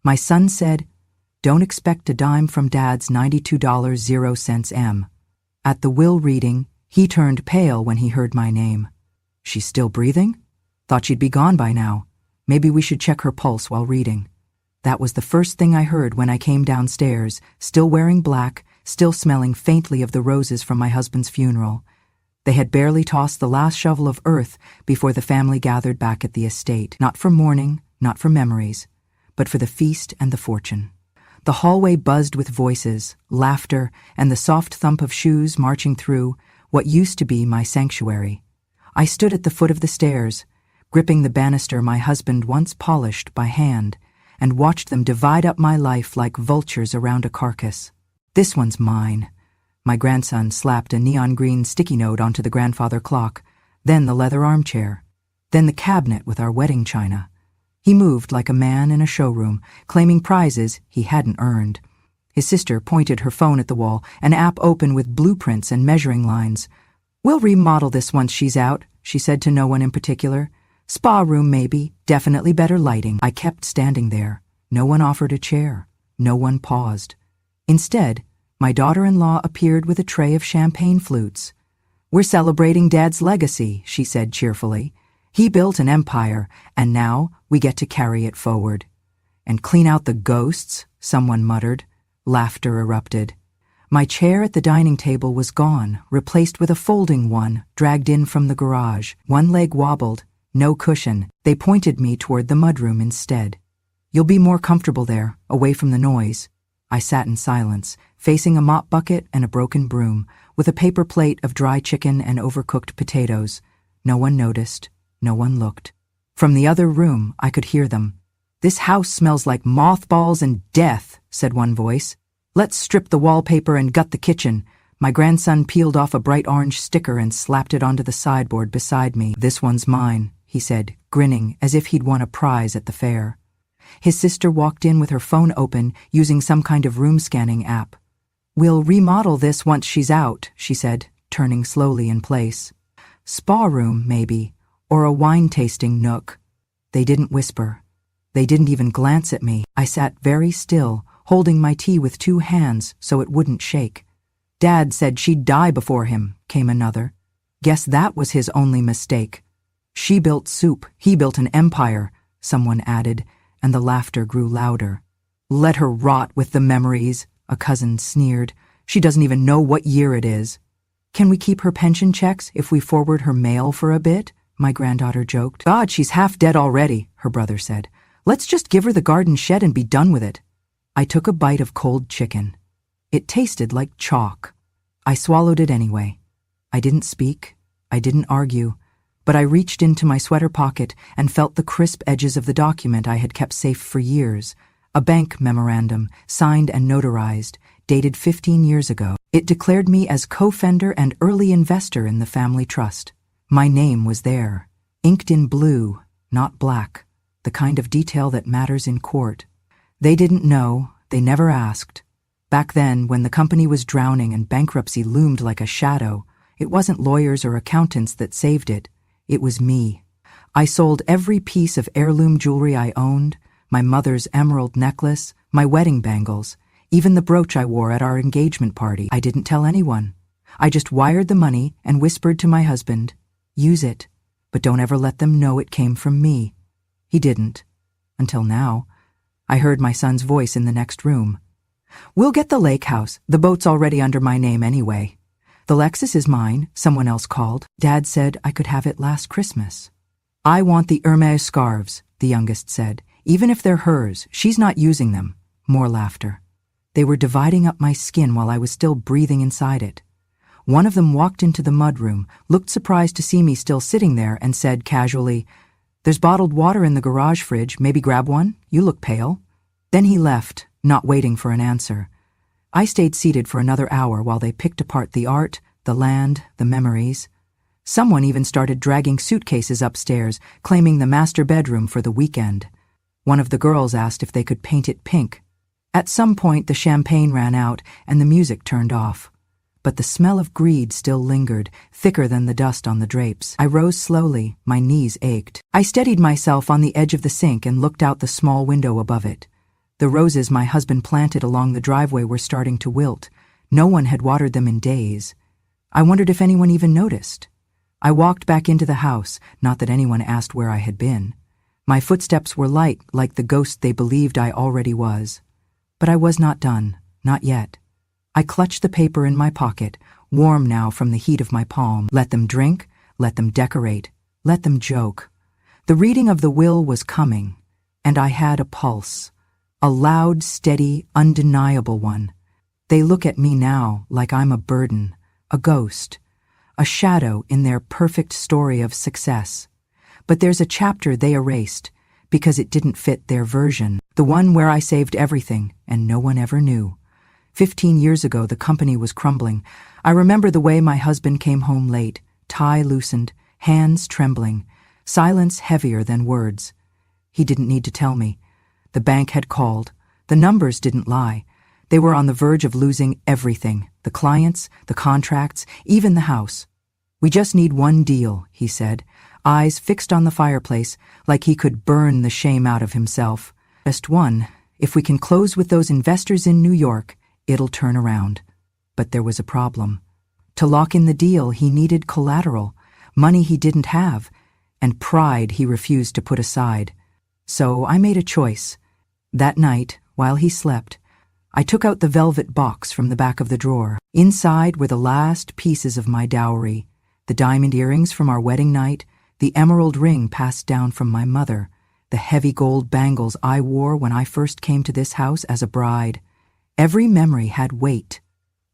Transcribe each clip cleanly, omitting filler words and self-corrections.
My son said, "Don't expect a dime from Dad's $92.00 M." At the will reading, he turned pale when he heard my name. "She's still breathing? Thought she'd be gone by now. Maybe we should check her pulse while reading." That was the first thing I heard when I came downstairs, still wearing black, still smelling faintly of the roses from my husband's funeral. They had barely tossed the last shovel of earth before the family gathered back at the estate, not for mourning, not for memories, but for the feast and the fortune. The hallway buzzed with voices, laughter, and the soft thump of shoes marching through what used to be my sanctuary. I stood at the foot of the stairs, gripping the banister my husband once polished by hand, and watched them divide up my life like vultures around a carcass. "This one's mine." My grandson slapped a neon green sticky note onto the grandfather clock, then the leather armchair, then the cabinet with our wedding china. He moved like a man in a showroom, claiming prizes he hadn't earned. His sister pointed her phone at the wall, an app open with blueprints and measuring lines. "We'll remodel this once she's out," she said to no one in particular. "Spa room maybe, definitely better lighting." I kept standing there. No one offered a chair. No one paused. Instead, my daughter-in-law appeared with a tray of champagne flutes. "We're celebrating Dad's legacy," she said cheerfully. "He built an empire, and now we get to carry it forward." "And clean out the ghosts," someone muttered. Laughter erupted. My chair at the dining table was gone, replaced with a folding one dragged in from the garage. One leg wobbled, no cushion. They pointed me toward the mudroom instead. "You'll be more comfortable there, away from the noise." I sat in silence, facing a mop bucket and a broken broom, with a paper plate of dry chicken and overcooked potatoes. No one noticed. No one looked. From the other room, I could hear them. "This house smells like mothballs and death," said one voice. "Let's strip the wallpaper and gut the kitchen." My grandson peeled off a bright orange sticker and slapped it onto the sideboard beside me. "This one's mine," he said, grinning as if he'd won a prize at the fair. His sister walked in with her phone open, using some kind of room-scanning app. "We'll remodel this once she's out," she said, turning slowly in place. "Spa room, maybe, or a wine-tasting nook." They didn't whisper. They didn't even glance at me. I sat very still, holding my tea with two hands so it wouldn't shake. "Dad said she'd die before him," came another. "Guess that was his only mistake." "She built soup, he built an empire," someone added, and the laughter grew louder. "Let her rot with the memories," a cousin sneered. "She doesn't even know what year it is." "Can we keep her pension checks if we forward her mail for a bit?" my granddaughter joked. "God, she's half dead already," her brother said. "Let's just give her the garden shed and be done with it." I took a bite of cold chicken. It tasted like chalk. I swallowed it anyway. I didn't speak. I didn't argue. But I reached into my sweater pocket and felt the crisp edges of the document I had kept safe for years. A bank memorandum, signed and notarized, dated 15 years ago. It declared me as co-founder and early investor in the family trust. My name was there, inked in blue, not black, the kind of detail that matters in court. They didn't know, they never asked. Back then, when the company was drowning and bankruptcy loomed like a shadow, it wasn't lawyers or accountants that saved it. It was me. I sold every piece of heirloom jewelry I owned, my mother's emerald necklace, my wedding bangles, even the brooch I wore at our engagement party. I didn't tell anyone. I just wired the money and whispered to my husband, "Use it, but don't ever let them know it came from me." He didn't. Until now. I heard my son's voice in the next room. "We'll get the lake house. The boat's already under my name anyway." "The Lexus is mine," someone else called. "Dad said I could have it last Christmas." "I want the Hermes scarves," the youngest said. "Even if they're hers, she's not using them." More laughter. They were dividing up my skin while I was still breathing inside it. One of them walked into the mudroom, looked surprised to see me still sitting there, and said casually, "There's bottled water in the garage fridge. Maybe grab one? You look pale." Then he left, not waiting for an answer. I stayed seated for another hour while they picked apart the art, the land, the memories. Someone even started dragging suitcases upstairs, claiming the master bedroom for the weekend. One of the girls asked if they could paint it pink. At some point, the champagne ran out and the music turned off. But the smell of greed still lingered, thicker than the dust on the drapes. I rose slowly, my knees ached. I steadied myself on the edge of the sink and looked out the small window above it. The roses my husband planted along the driveway were starting to wilt. No one had watered them in days. I wondered if anyone even noticed. I walked back into the house, not that anyone asked where I had been. My footsteps were light, like the ghost they believed I already was. But I was not done, not yet. I clutched the paper in my pocket, warm now from the heat of my palm. Let them drink, let them decorate, let them joke. The reading of the will was coming, and I had a pulse. A loud, steady, undeniable one. They look at me now like I'm a burden, a ghost, a shadow in their perfect story of success. But there's a chapter they erased because it didn't fit their version, the one where I saved everything and no one ever knew. 15 years ago, the company was crumbling. I remember the way my husband came home late, tie loosened, hands trembling, silence heavier than words. He didn't need to tell me. The bank had called. The numbers didn't lie. They were on the verge of losing everything, the clients, the contracts, even the house. We just need one deal, he said, eyes fixed on the fireplace like he could burn the shame out of himself. Just one. If we can close with those investors in New York, it'll turn around. But there was a problem. To lock in the deal, he needed collateral, money he didn't have, and pride he refused to put aside. So I made a choice. That night, while he slept, I took out the velvet box from the back of the drawer. Inside were the last pieces of my dowry, the diamond earrings from our wedding night, the emerald ring passed down from my mother, the heavy gold bangles I wore when I first came to this house as a bride. Every memory had weight,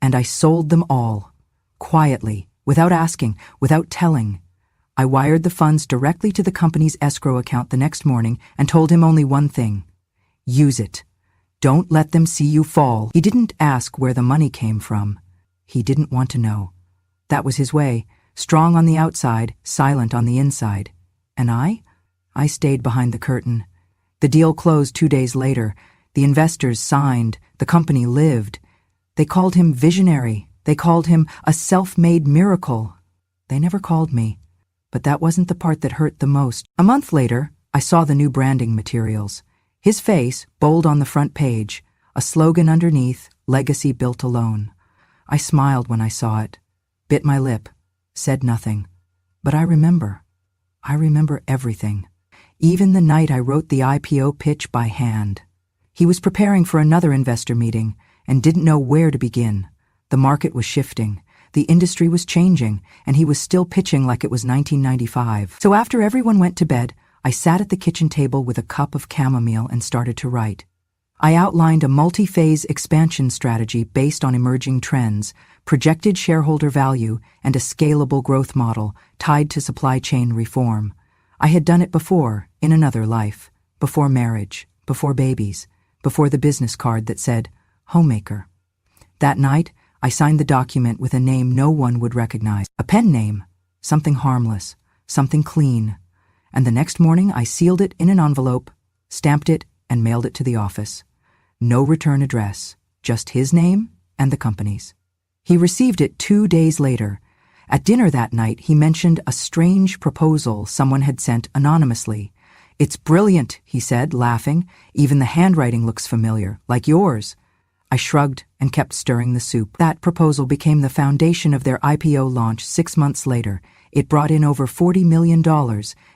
and I sold them all, quietly, without asking, without telling. I wired the funds directly to the company's escrow account the next morning and told him only one thing: use it. Don't let them see you fall. He didn't ask where the money came from. He didn't want to know. That was his way, strong on the outside, silent on the inside. And I stayed behind the curtain. The deal closed 2 days later. The investors signed. The company lived. They called him visionary. They called him a self-made miracle. They never called me. But that wasn't the part that hurt the most. A month later, I saw the new branding materials. His face, bold on the front page, a slogan underneath, "Legacy built alone." I smiled when I saw it, bit my lip, said nothing. But I remember everything. Even the night I wrote the IPO pitch by hand. He was preparing for another investor meeting and didn't know where to begin. The market was shifting. The industry was changing, and he was still pitching like it was 1995. So after everyone went to bed, I sat at the kitchen table with a cup of chamomile and started to write. I outlined a multi-phase expansion strategy based on emerging trends, projected shareholder value, and a scalable growth model tied to supply chain reform. I had done it before, in another life, before marriage, before babies, before the business card that said, "Homemaker." That night, I signed the document with a name no one would recognize, a pen name, something harmless, something clean. And the next morning I sealed it in an envelope, stamped it, and mailed it to the office. No return address, just his name and the company's. He received it 2 days later. At dinner that night, he mentioned a strange proposal someone had sent anonymously. "It's brilliant," he said, laughing. "Even the handwriting looks familiar, like yours." I shrugged and kept stirring the soup. That proposal became the foundation of their IPO launch 6 months later. It brought in over $40 million,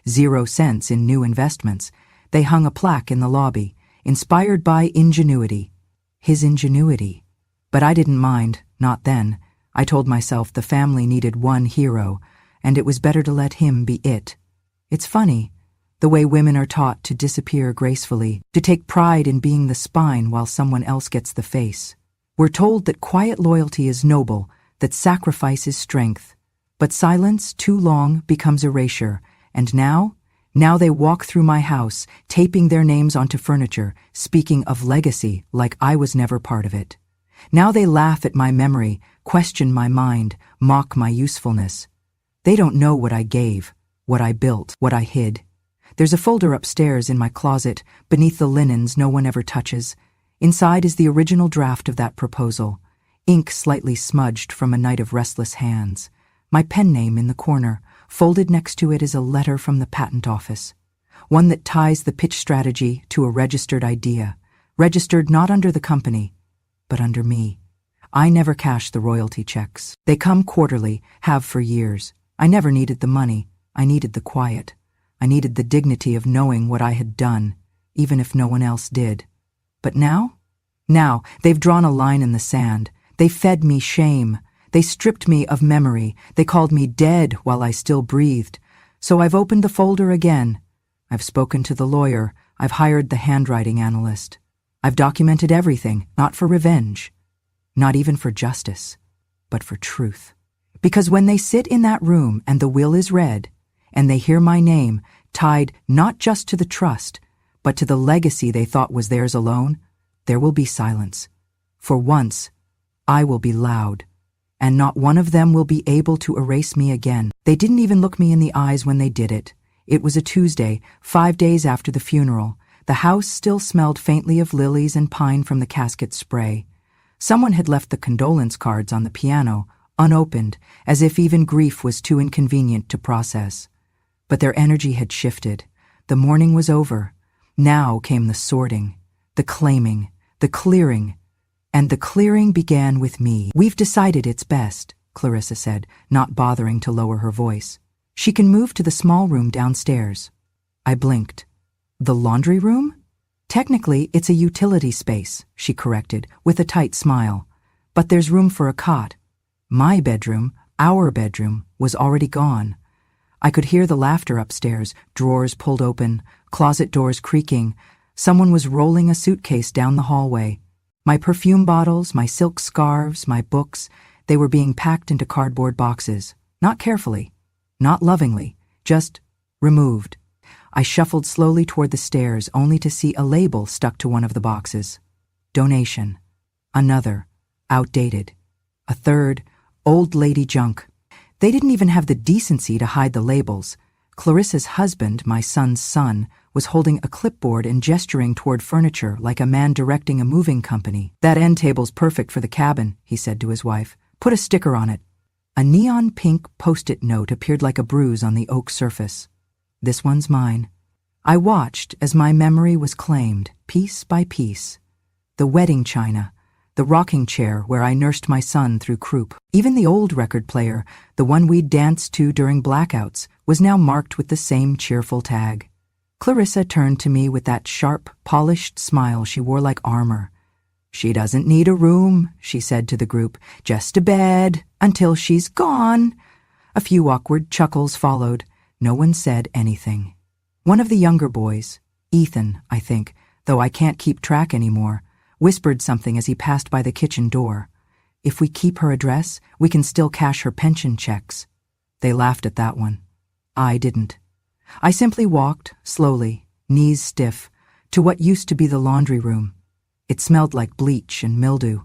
0 cents in new investments. They hung a plaque in the lobby, inspired by ingenuity. His ingenuity. But I didn't mind, not then. I told myself the family needed one hero, and it was better to let him be it. It's funny, the way women are taught to disappear gracefully, to take pride in being the spine while someone else gets the face. We're told that quiet loyalty is noble, that sacrifice is strength. But silence too long becomes erasure, and now they walk through my house, taping their names onto furniture, speaking of legacy like I was never part of it. Now they laugh at my memory, question my mind, mock my usefulness. They don't know what I gave, what I built, what I hid. There's a folder upstairs in my closet, beneath the linens no one ever touches. Inside is the original draft of that proposal, ink slightly smudged from a night of restless hands. My pen name in the corner. Folded next to it is a letter from the patent office, one that ties the pitch strategy to a registered idea, registered not under the company, but under me. I never cash the royalty checks. They come quarterly, have for years. I never needed the money. I needed the quiet. I needed the dignity of knowing what I had done, even if no one else did. But now? Now, they've drawn a line in the sand. They fed me shame. They stripped me of memory. They called me dead while I still breathed. So I've opened the folder again. I've spoken to the lawyer. I've hired the handwriting analyst. I've documented everything, not for revenge, not even for justice, but for truth. Because when they sit in that room and the will is read, and they hear my name tied not just to the trust, but to the legacy they thought was theirs alone, there will be silence. For once, I will be loud, and not one of them will be able to erase me again. They didn't even look me in the eyes when they did it. It was a Tuesday, 5 days after the funeral. The house still smelled faintly of lilies and pine from the casket spray. Someone had left the condolence cards on the piano, unopened, as if even grief was too inconvenient to process. But their energy had shifted. The mourning was over. Now came the sorting, the claiming, the clearing. And the clearing began with me. "We've decided it's best," Clarissa said, not bothering to lower her voice. "She can move to the small room downstairs." I blinked. "The laundry room?" "Technically, it's a utility space," she corrected, with a tight smile. "But there's room for a cot." My bedroom, our bedroom, was already gone. I could hear the laughter upstairs, drawers pulled open, closet doors creaking. Someone was rolling a suitcase down the hallway. My perfume bottles, my silk scarves, my books, they were being packed into cardboard boxes. Not carefully, not lovingly, just removed. I shuffled slowly toward the stairs, only to see a label stuck to one of the boxes. Donation. Another. Outdated. A third. Old lady junk. They didn't even have the decency to hide the labels. Clarissa's husband, my son's son, was holding a clipboard and gesturing toward furniture like a man directing a moving company. "That end table's perfect for the cabin," he said to his wife. "Put a sticker on it." A neon pink post-it note appeared like a bruise on the oak surface. "This one's mine." I watched as my memory was claimed, piece by piece. The wedding china, the rocking chair where I nursed my son through croup. Even the old record player, the one we'd danced to during blackouts, was now marked with the same cheerful tag. Clarissa turned to me with that sharp, polished smile she wore like armor. "She doesn't need a room," she said to the group, "just a bed, until she's gone." A few awkward chuckles followed. No one said anything. One of the younger boys, Ethan, I think, though I can't keep track anymore, whispered something as he passed by the kitchen door. "If we keep her address, we can still cash her pension checks." They laughed at that one. I didn't. I simply walked, slowly, knees stiff, to what used to be the laundry room. It smelled like bleach and mildew.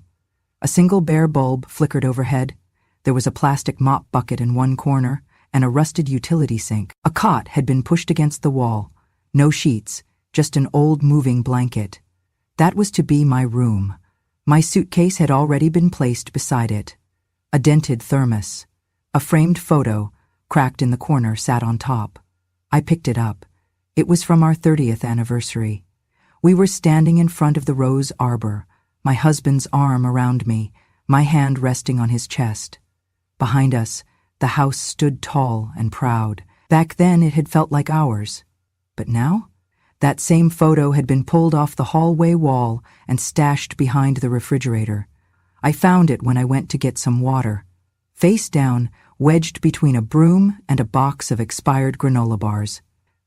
A single bare bulb flickered overhead. There was a plastic mop bucket in one corner, and a rusted utility sink. A cot had been pushed against the wall. No sheets, just an old moving blanket. That was to be my room. My suitcase had already been placed beside it. A dented thermos. A framed photo, cracked in the corner, sat on top. I picked it up. It was from our 30th anniversary. We were standing in front of the rose arbor, my husband's arm around me, my hand resting on his chest. Behind us, the house stood tall and proud. Back then it had felt like ours. But now? That same photo had been pulled off the hallway wall and stashed behind the refrigerator. I found it when I went to get some water. Face down, wedged between a broom and a box of expired granola bars.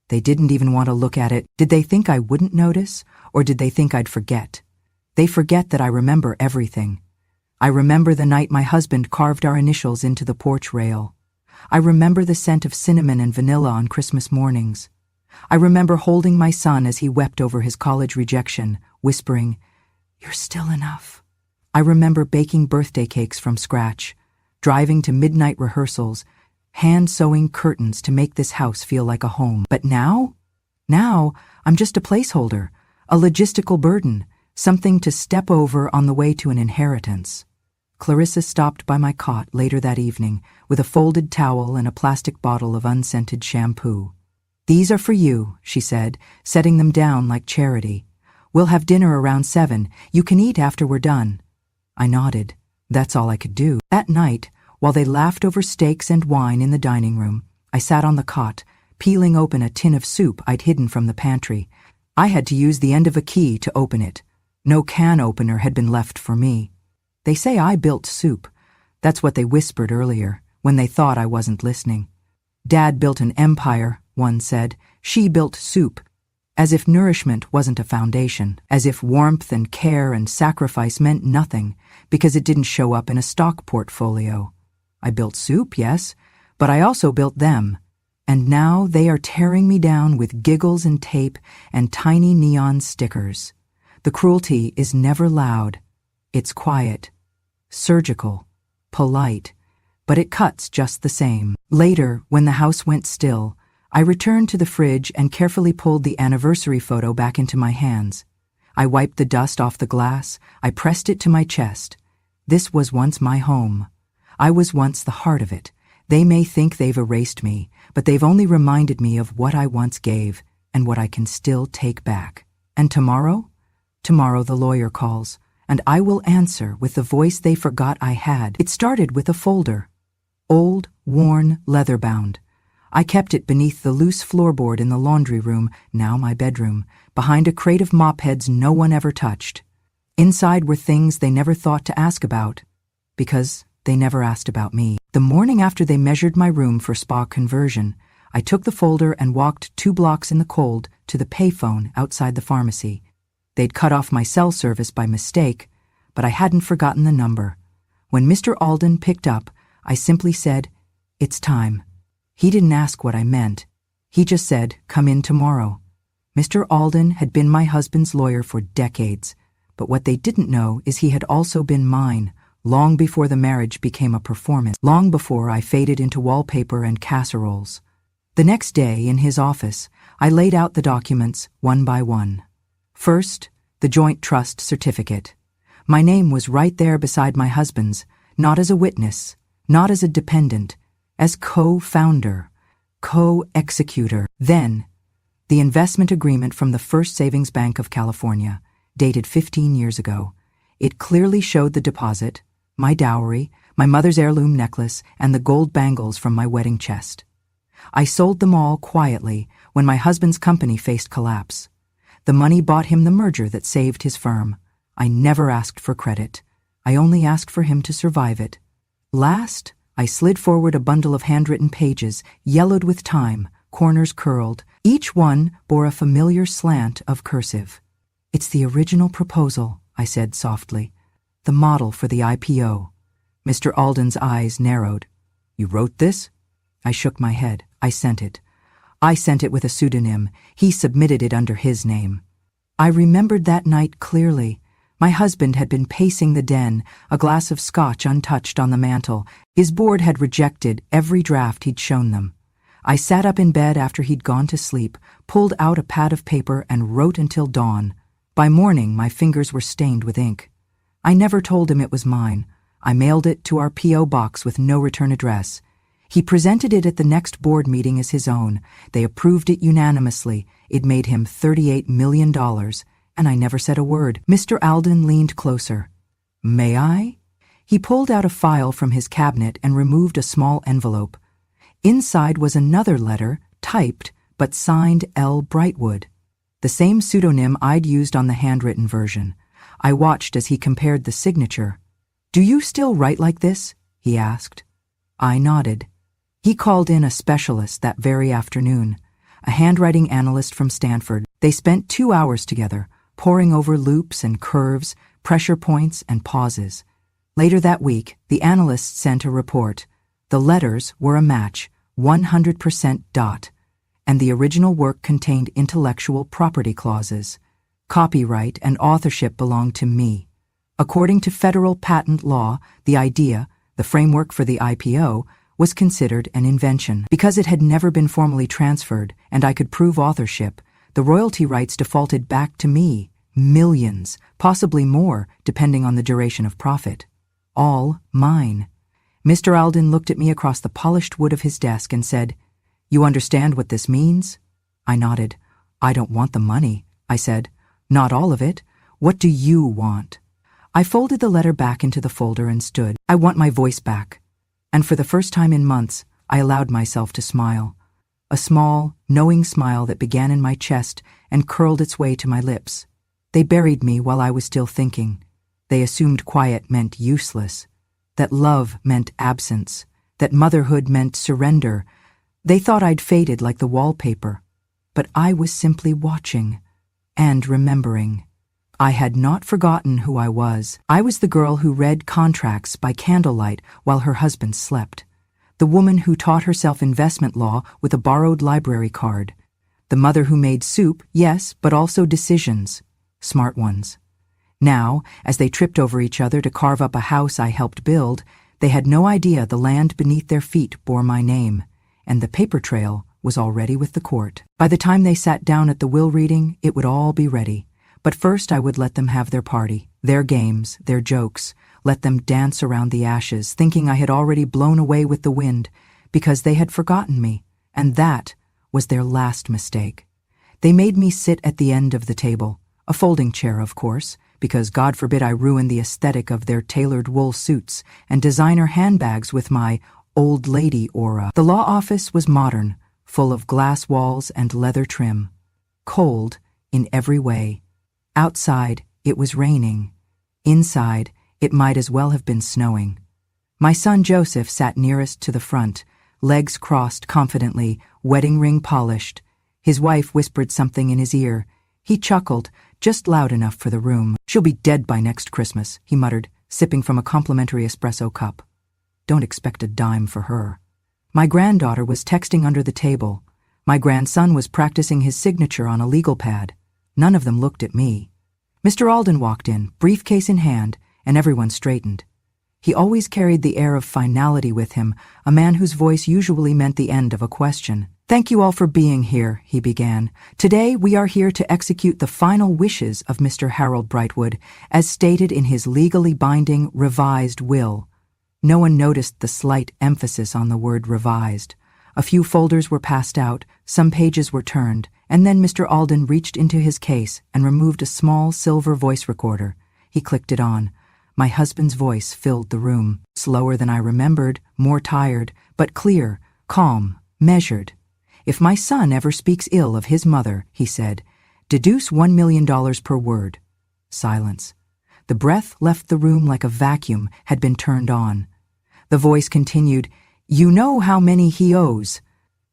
They didn't even want to look at it. Did they think I wouldn't notice, or did they think I'd forget? They forget that I remember everything. I remember the night my husband carved our initials into the porch rail. I remember the scent of cinnamon and vanilla on Christmas mornings. I remember holding my son as he wept over his college rejection, whispering, "You're still enough." I remember baking birthday cakes from scratch, driving to midnight rehearsals, hand-sewing curtains to make this house feel like a home. But now? Now, I'm just a placeholder, a logistical burden, something to step over on the way to an inheritance. Clarissa stopped by my cot later that evening with a folded towel and a plastic bottle of unscented shampoo. "These are for you," she said, setting them down like charity. We'll have dinner around 7. You can eat after we're done. I nodded. That's all I could do. That night, while they laughed over steaks and wine in the dining room, I sat on the cot, peeling open a tin of soup I'd hidden from the pantry. I had to use the end of a key to open it. No can opener had been left for me. They say I built soup. That's what they whispered earlier, when they thought I wasn't listening. Dad built an empire, one said. She built soup. As if nourishment wasn't a foundation, as if warmth and care and sacrifice meant nothing, because it didn't show up in a stock portfolio. I built soup, yes, but I also built them. And now they are tearing me down with giggles and tape and tiny neon stickers. The cruelty is never loud. It's quiet, surgical, polite, but it cuts just the same. Later, when the house went still, I returned to the fridge and carefully pulled the anniversary photo back into my hands. I wiped the dust off the glass. I pressed it to my chest. This was once my home. I was once the heart of it. They may think they've erased me, but they've only reminded me of what I once gave and what I can still take back. And tomorrow? Tomorrow the lawyer calls, and I will answer with the voice they forgot I had. It started with a folder. Old, worn, leather-bound. I kept it beneath the loose floorboard in the laundry room, now my bedroom, behind a crate of mop heads no one ever touched. Inside were things they never thought to ask about, because they never asked about me. The morning after they measured my room for spa conversion, I took the folder and walked 2 blocks in the cold to the payphone outside the pharmacy. They'd cut off my cell service by mistake, but I hadn't forgotten the number. When Mr. Alden picked up, I simply said, "It's time." He didn't ask what I meant. He just said, "Come in tomorrow." Mr. Alden had been my husband's lawyer for decades, but what they didn't know is he had also been mine, long before the marriage became a performance, long before I faded into wallpaper and casseroles. The next day, in his office, I laid out the documents one by one. First, the joint trust certificate. My name was right there beside my husband's, not as a witness, not as a dependent, as co-founder, co-executor. Then, the investment agreement from the First Savings Bank of California, dated 15 years ago. It clearly showed the deposit, my dowry, my mother's heirloom necklace, and the gold bangles from my wedding chest. I sold them all quietly when my husband's company faced collapse. The money bought him the merger that saved his firm. I never asked for credit. I only asked for him to survive it. Last, I slid forward a bundle of handwritten pages, yellowed with time, corners curled. Each one bore a familiar slant of cursive. "It's the original proposal," I said softly. "The model for the IPO." Mr. Alden's eyes narrowed. "You wrote this?" I shook my head. I sent it. I sent it with a pseudonym. He submitted it under his name. I remembered that night clearly. My husband had been pacing the den, a glass of scotch untouched on the mantel. His board had rejected every draft he'd shown them. I sat up in bed after he'd gone to sleep, pulled out a pad of paper and wrote until dawn. By morning, my fingers were stained with ink. I never told him it was mine. I mailed it to our P.O. box with no return address. He presented it at the next board meeting as his own. They approved it unanimously. It made him $38 million. And I never said a word. Mr. Alden leaned closer. "May I?" He pulled out a file from his cabinet and removed a small envelope. Inside was another letter, typed, but signed L. Brightwood, the same pseudonym I'd used on the handwritten version. I watched as he compared the signature. "Do you still write like this?" he asked. I nodded. He called in a specialist that very afternoon, a handwriting analyst from Stanford. They spent 2 hours together, poring over loops and curves, pressure points and pauses. Later that week, the analyst sent a report. The letters were a match, 100% dot, and the original work contained intellectual property clauses. Copyright and authorship belonged to me. According to federal patent law, the idea, the framework for the IPO, was considered an invention. Because it had never been formally transferred and I could prove authorship, the royalty rights defaulted back to me, millions, possibly more, depending on the duration of profit. All mine. Mr. Alden looked at me across the polished wood of his desk and said, "You understand what this means?" I nodded. "I don't want the money," I said. Not all of it. What do you want? I folded the letter back into the folder and stood. I want my voice back. And for the first time in months, I allowed myself to smile. A small, knowing smile that began in my chest and curled its way to my lips. They buried me while I was still thinking. They assumed quiet meant useless, that love meant absence, that motherhood meant surrender. They thought I'd faded like the wallpaper, but I was simply watching and remembering. I had not forgotten who I was. I was the girl who read contracts by candlelight while her husband slept. The woman who taught herself investment law with a borrowed library card. The mother who made soup, yes, but also decisions. Smart ones. Now, as they tripped over each other to carve up a house I helped build, they had no idea the land beneath their feet bore my name, and the paper trail was already with the court. By the time they sat down at the will reading, it would all be ready. But first I would let them have their party, their games, their jokes, let them dance around the ashes, thinking I had already blown away with the wind, because they had forgotten me, and that was their last mistake. They made me sit at the end of the table, a folding chair, of course, because God forbid I ruin the aesthetic of their tailored wool suits and designer handbags with my old lady aura. The law office was modern, full of glass walls and leather trim. Cold in every way. Outside, it was raining. Inside, it might as well have been snowing. My son Joseph sat nearest to the front, legs crossed confidently, wedding ring polished. His wife whispered something in his ear. He chuckled, just loud enough for the room. "She'll be dead by next Christmas," he muttered, sipping from a complimentary espresso cup. "Don't expect a dime for her." My granddaughter was texting under the table. My grandson was practicing his signature on a legal pad. None of them looked at me. Mr. Alden walked in, briefcase in hand, and everyone straightened. He always carried the air of finality with him, a man whose voice usually meant the end of a question. "Thank you all for being here," he began. "Today we are here to execute the final wishes of Mr. Harold Brightwood, as stated in his legally binding revised will." No one noticed the slight emphasis on the word revised. A few folders were passed out, some pages were turned, and then Mr. Alden reached into his case and removed a small silver voice recorder. He clicked it on. My husband's voice filled the room, slower than I remembered, more tired, but clear, calm, measured. "If my son ever speaks ill of his mother," he said, "deduce $1 million per word." Silence. The breath left the room like a vacuum had been turned on. The voice continued, "You know how many he owes."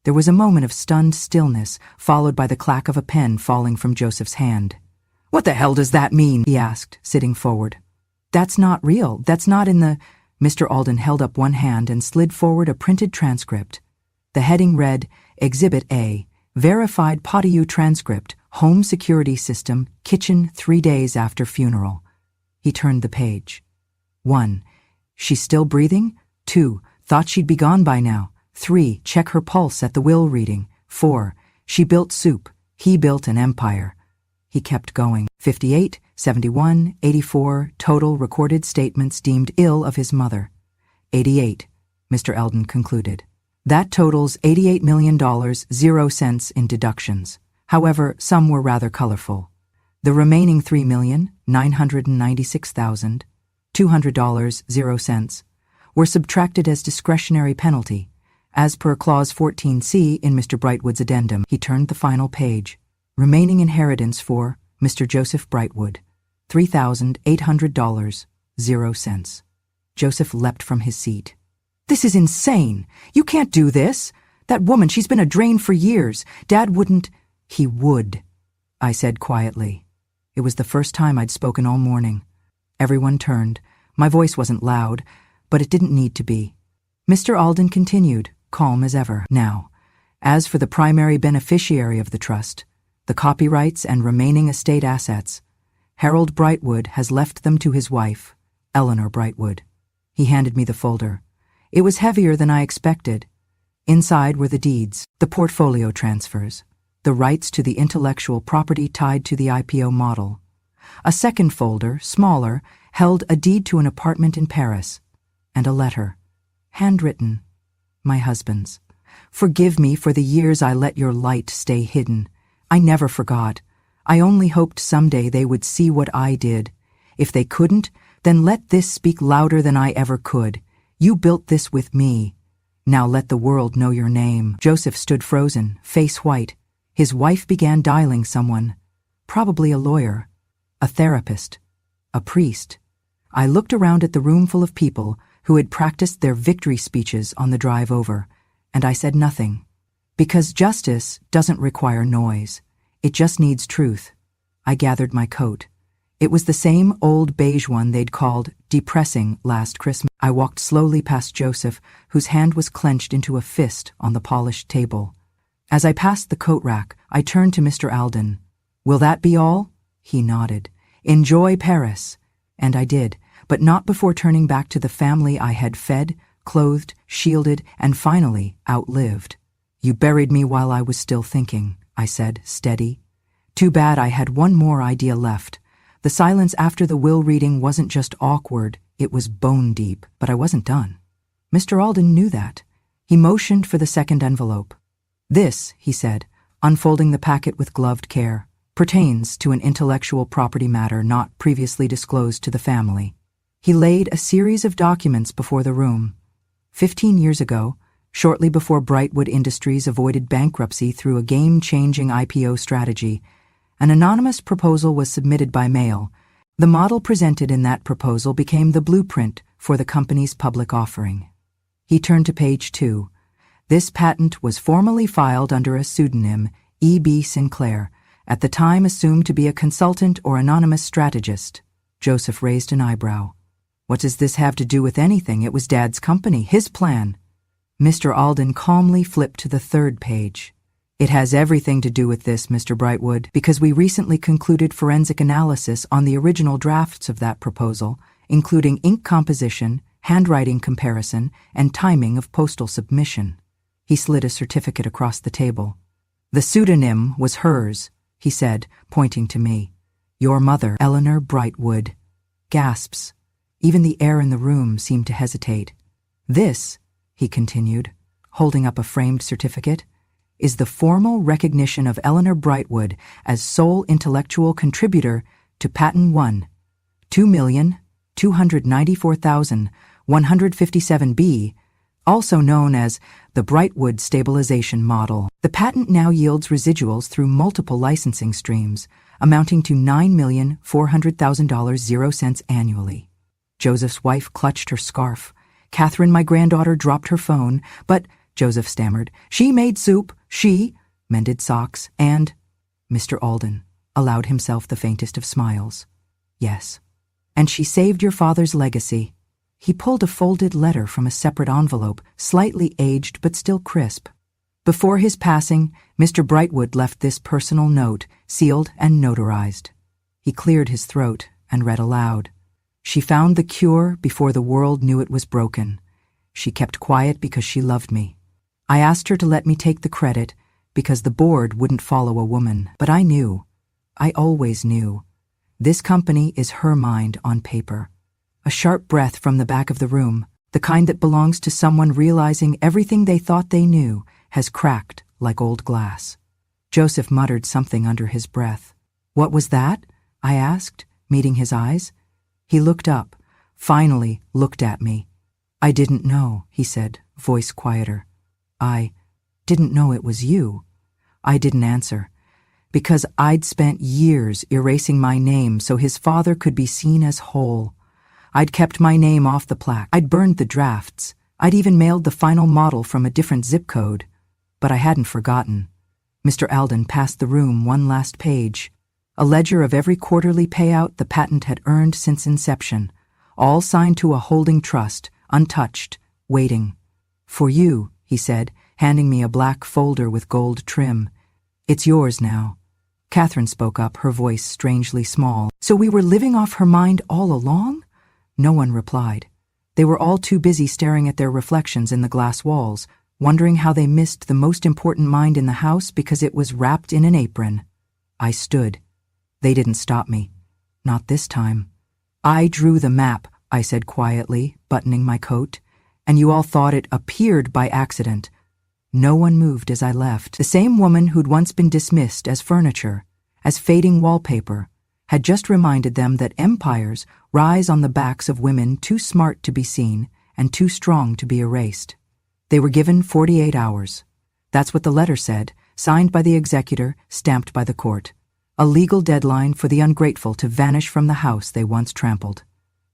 There was a moment of stunned stillness, followed by the clack of a pen falling from Joseph's hand. "What the hell does that mean?" he asked, sitting forward. "That's not real. That's not in the—" Mr. Alden held up one hand and slid forward a printed transcript. The heading read, Exhibit A, Verified POTU Transcript, Home Security System, Kitchen 3 days after funeral. He turned the page. 1. She's still breathing? 2. Thought she'd be gone by now. 3. Check her pulse at the will reading. 4. She built soup. He built an empire. He kept going. 58, 71, 84, total recorded statements deemed ill of his mother. 88, Mr. Alden concluded. That totals $88 million, 0 cents in deductions. However, some were rather colorful. The remaining $3,996,200, 0 cents, were subtracted as discretionary penalty, as per Clause 14C in Mr. Brightwood's addendum. He turned the final page. Remaining inheritance for Mr. Joseph Brightwood, $3,800, 0 cents. Joseph leapt from his seat. "This is insane! You can't do this! That woman, she's been a drain for years. Dad wouldn't—" "He would," I said quietly. It was the first time I'd spoken all morning. Everyone turned. My voice wasn't loud, but it didn't need to be. Mr. Alden continued, calm as ever. "Now, as for the primary beneficiary of the trust, the copyrights and remaining estate assets, Harold Brightwood has left them to his wife, Eleanor Brightwood." He handed me the folder. It was heavier than I expected. Inside were the deeds, the portfolio transfers, the rights to the intellectual property tied to the IPO model. A second folder, smaller, held a deed to an apartment in Paris, and a letter, handwritten, my husband's. "Forgive me for the years I let your light stay hidden. I never forgot. I only hoped someday they would see what I did. If they couldn't, then let this speak louder than I ever could. You built this with me. Now let the world know your name." Joseph stood frozen, face white. His wife began dialing someone. Probably a lawyer, a therapist, a priest. I looked around at the room full of people who had practiced their victory speeches on the drive over, and I said nothing. Because justice doesn't require noise. It just needs truth. I gathered my coat. It was the same old beige one they'd called depressing last Christmas. I walked slowly past Joseph, whose hand was clenched into a fist on the polished table. As I passed the coat rack, I turned to Mr. Alden. "Will that be all?" He nodded. "Enjoy Paris." And I did, but not before turning back to the family I had fed, clothed, shielded, and finally outlived. "You buried me while I was still thinking," I said, steady. Too bad I had one more idea left. The silence after the will reading wasn't just awkward, it was bone deep, but I wasn't done. Mr. Alden knew that. He motioned for the second envelope. "This," he said, unfolding the packet with gloved care, "pertains to an intellectual property matter not previously disclosed to the family." He laid a series of documents before the room. 15 years ago, shortly before Brightwood Industries avoided bankruptcy through a game-changing IPO strategy, an anonymous proposal was submitted by mail. The model presented in that proposal became the blueprint for the company's public offering. He turned to page 2. This patent was formally filed under a pseudonym, E.B. Sinclair, at the time assumed to be a consultant or anonymous strategist. Joseph raised an eyebrow. "What does this have to do with anything? It was Dad's company, his plan." Mr. Alden calmly flipped to the third page. "It has everything to do with this, Mr. Brightwood, because we recently concluded forensic analysis on the original drafts of that proposal, including ink composition, handwriting comparison, and timing of postal submission." He slid a certificate across the table. "The pseudonym was hers," he said, pointing to me. "Your mother, Eleanor Brightwood." Gasps. Even the air in the room seemed to hesitate. "This," he continued, holding up a framed certificate, "is the formal recognition of Eleanor Brightwood as sole intellectual contributor to Patent 1, 2,294,157B, also known as the Brightwood Stabilization Model. The patent now yields residuals through multiple licensing streams, amounting to $9,400,000 annually." Joseph's wife clutched her scarf. Catherine, my granddaughter, dropped her phone, but, Joseph stammered, "She made soup, she mended socks, and—" Mr. Alden allowed himself the faintest of smiles. "Yes. And she saved your father's legacy." He pulled a folded letter from a separate envelope, slightly aged but still crisp. "Before his passing, Mr. Brightwood left this personal note, sealed and notarized." He cleared his throat and read aloud. "She found the cure before the world knew it was broken. She kept quiet because she loved me. I asked her to let me take the credit because the board wouldn't follow a woman. But I knew. I always knew. This company is her mind on paper." A sharp breath from the back of the room, the kind that belongs to someone realizing everything they thought they knew, has cracked like old glass. Joseph muttered something under his breath. "What was that?" I asked, meeting his eyes. He looked up, finally looked at me. "I didn't know," he said, voice quieter. "I didn't know it was you." I didn't answer, because I'd spent years erasing my name so his father could be seen as whole. I'd kept my name off the plaque. I'd burned the drafts. I'd even mailed the final model from a different zip code. But I hadn't forgotten. Mr. Alden passed the room one last page. A ledger of every quarterly payout the patent had earned since inception, all signed to a holding trust, untouched, waiting. "For you," he said, handing me a black folder with gold trim. "It's yours now." Catherine spoke up, her voice strangely small. "So we were living off her mind all along?" No one replied. They were all too busy staring at their reflections in the glass walls, wondering how they missed the most important mind in the house because it was wrapped in an apron. I stood. They didn't stop me. Not this time. "I drew the map," I said quietly, buttoning my coat, "and you all thought it appeared by accident." No one moved as I left. The same woman who'd once been dismissed as furniture, as fading wallpaper, had just reminded them that empires rise on the backs of women too smart to be seen and too strong to be erased. They were given 48 hours. That's what the letter said, signed by the executor, stamped by the court. A legal deadline for the ungrateful to vanish from the house they once trampled.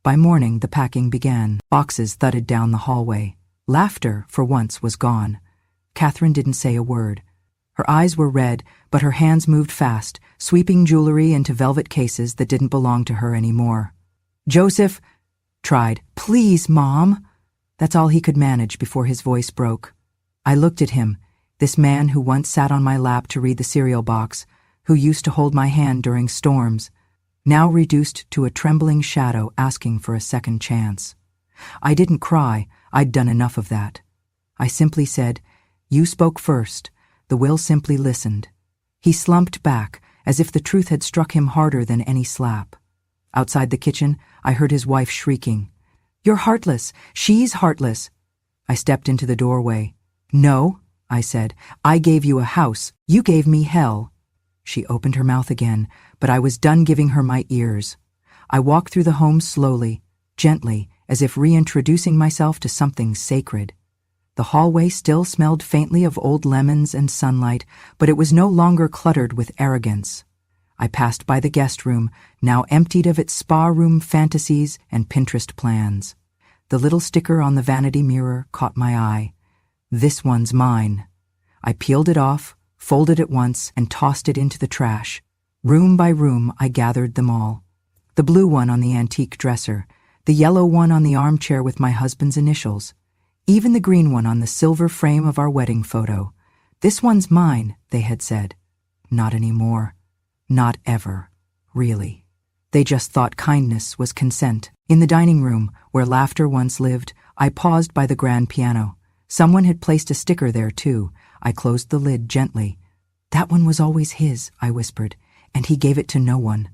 By morning, the packing began. Boxes thudded down the hallway. Laughter, for once, was gone. Catherine didn't say a word. Her eyes were red, but her hands moved fast, sweeping jewelry into velvet cases that didn't belong to her anymore. Joseph tried, "Please, Mom." That's all he could manage before his voice broke. I looked at him, this man who once sat on my lap to read the cereal box, who used to hold my hand during storms, now reduced to a trembling shadow asking for a second chance. I didn't cry, I'd done enough of that. I simply said, "You spoke first." The will simply listened. He slumped back, as if the truth had struck him harder than any slap. Outside the kitchen, I heard his wife shrieking, "You're heartless! She's heartless!" I stepped into the doorway. "No," I said, "I gave you a house. You gave me hell." She opened her mouth again, but I was done giving her my ears. I walked through the home slowly, gently, as if reintroducing myself to something sacred. The hallway still smelled faintly of old lemons and sunlight, but it was no longer cluttered with arrogance. I passed by the guest room, now emptied of its spa room fantasies and Pinterest plans. The little sticker on the vanity mirror caught my eye. "This one's mine." I peeled it off, folded it once, and tossed it into the trash. Room by room, I gathered them all. The blue one on the antique dresser, the yellow one on the armchair with my husband's initials, even the green one on the silver frame of our wedding photo. "This one's mine," they had said. Not anymore. Not ever. Really. They just thought kindness was consent. In the dining room, where laughter once lived, I paused by the grand piano. Someone had placed a sticker there, too. I closed the lid gently. "That one was always his," I whispered, "and he gave it to no one."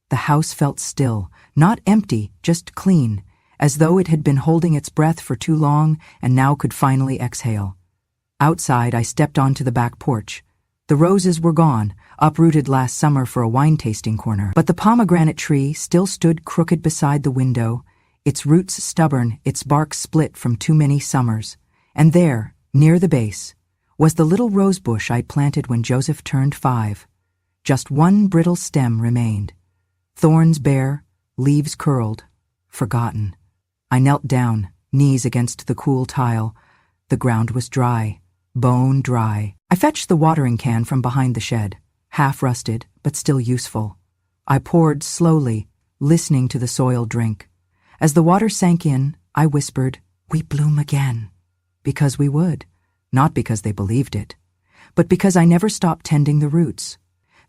The house felt still, not empty, just clean, as though it had been holding its breath for too long and now could finally exhale. Outside, I stepped onto the back porch. The roses were gone, uprooted last summer for a wine-tasting corner, but the pomegranate tree still stood crooked beside the window, its roots stubborn, its bark split from too many summers. And there, near the base, was the little rose bush I'd planted when Joseph turned 5. Just one brittle stem remained. Thorns bare, leaves curled, forgotten. I knelt down, knees against the cool tile. The ground was dry, bone dry. I fetched the watering can from behind the shed, half rusted, but still useful. I poured slowly, listening to the soil drink. As the water sank in, I whispered, "We bloom again." Because we would. Not because they believed it, but because I never stopped tending the roots.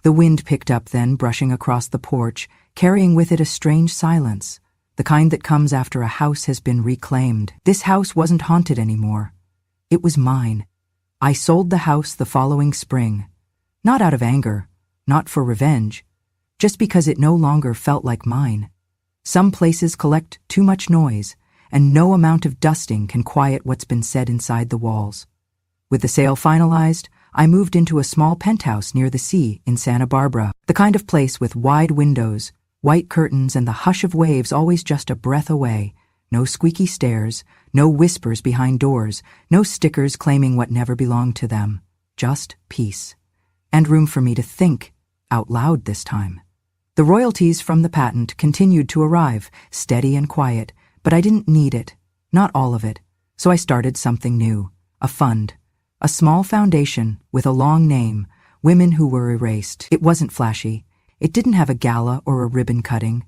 The wind picked up then, brushing across the porch, carrying with it a strange silence, the kind that comes after a house has been reclaimed. This house wasn't haunted anymore. It was mine. I sold the house the following spring. Not out of anger, not for revenge, just because it no longer felt like mine. Some places collect too much noise, and no amount of dusting can quiet what's been said inside the walls. With the sale finalized, I moved into a small penthouse near the sea in Santa Barbara, the kind of place with wide windows, white curtains, and the hush of waves always just a breath away. No squeaky stairs, no whispers behind doors, no stickers claiming what never belonged to them. Just peace. And room for me to think, out loud this time. The royalties from the patent continued to arrive, steady and quiet, but I didn't need it, not all of it, so I started something new, a fund, a small foundation with a long name, Women Who Were Erased. It wasn't flashy. It didn't have a gala or a ribbon cutting,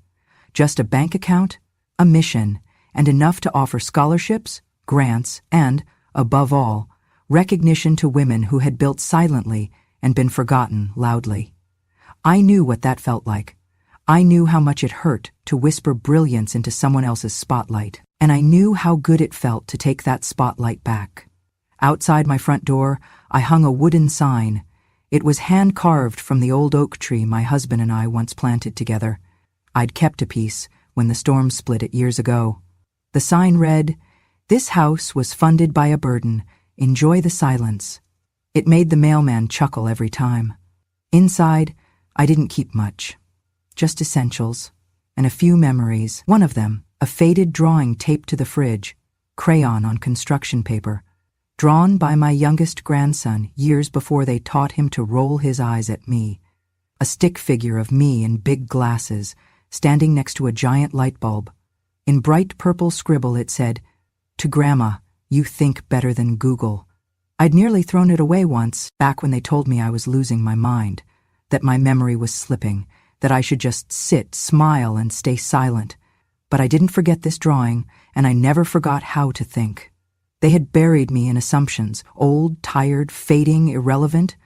just a bank account, a mission, and enough to offer scholarships, grants, and, above all, recognition to women who had built silently and been forgotten loudly. I knew what that felt like. I knew how much it hurt to whisper brilliance into someone else's spotlight, and I knew how good it felt to take that spotlight back. Outside my front door, I hung a wooden sign. It was hand-carved from the old oak tree my husband and I once planted together. I'd kept a piece when the storm split it years ago. The sign read, "This house was funded by a burden. Enjoy the silence." It made the mailman chuckle every time. Inside, I didn't keep much, just essentials, and a few memories. One of them, a faded drawing taped to the fridge, crayon on construction paper, drawn by my youngest grandson years before they taught him to roll his eyes at me. A stick figure of me in big glasses, standing next to a giant light bulb. In bright purple scribble it said, "To Grandma, you think better than Google." I'd nearly thrown it away once, back when they told me I was losing my mind, that my memory was slipping, that I should just sit, smile, and stay silent. But I didn't forget this drawing, and I never forgot how to think. They had buried me in assumptions, old, tired, fading, irrelevant.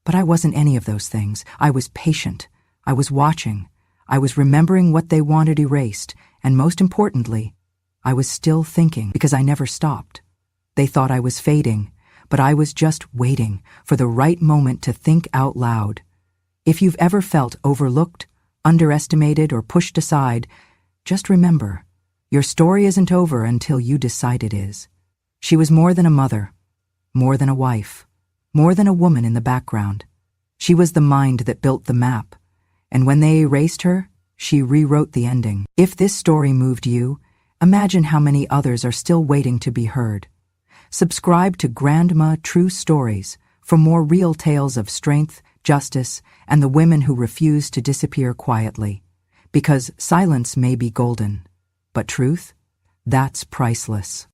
But I wasn't any of those things. I was patient. I was watching. I was remembering what they wanted erased, and most importantly, I was still thinking because I never stopped. They thought I was fading, but I was just waiting for the right moment to think out loud. If you've ever felt overlooked, underestimated, or pushed aside, just remember, your story isn't over until you decide it is. She was more than a mother, more than a wife, more than a woman in the background. She was the mind that built the map, and when they erased her, she rewrote the ending. If this story moved you, imagine how many others are still waiting to be heard. Subscribe to Grandma True Stories for more real tales of strength, justice, and the women who refuse to disappear quietly. Because silence may be golden, but truth, that's priceless.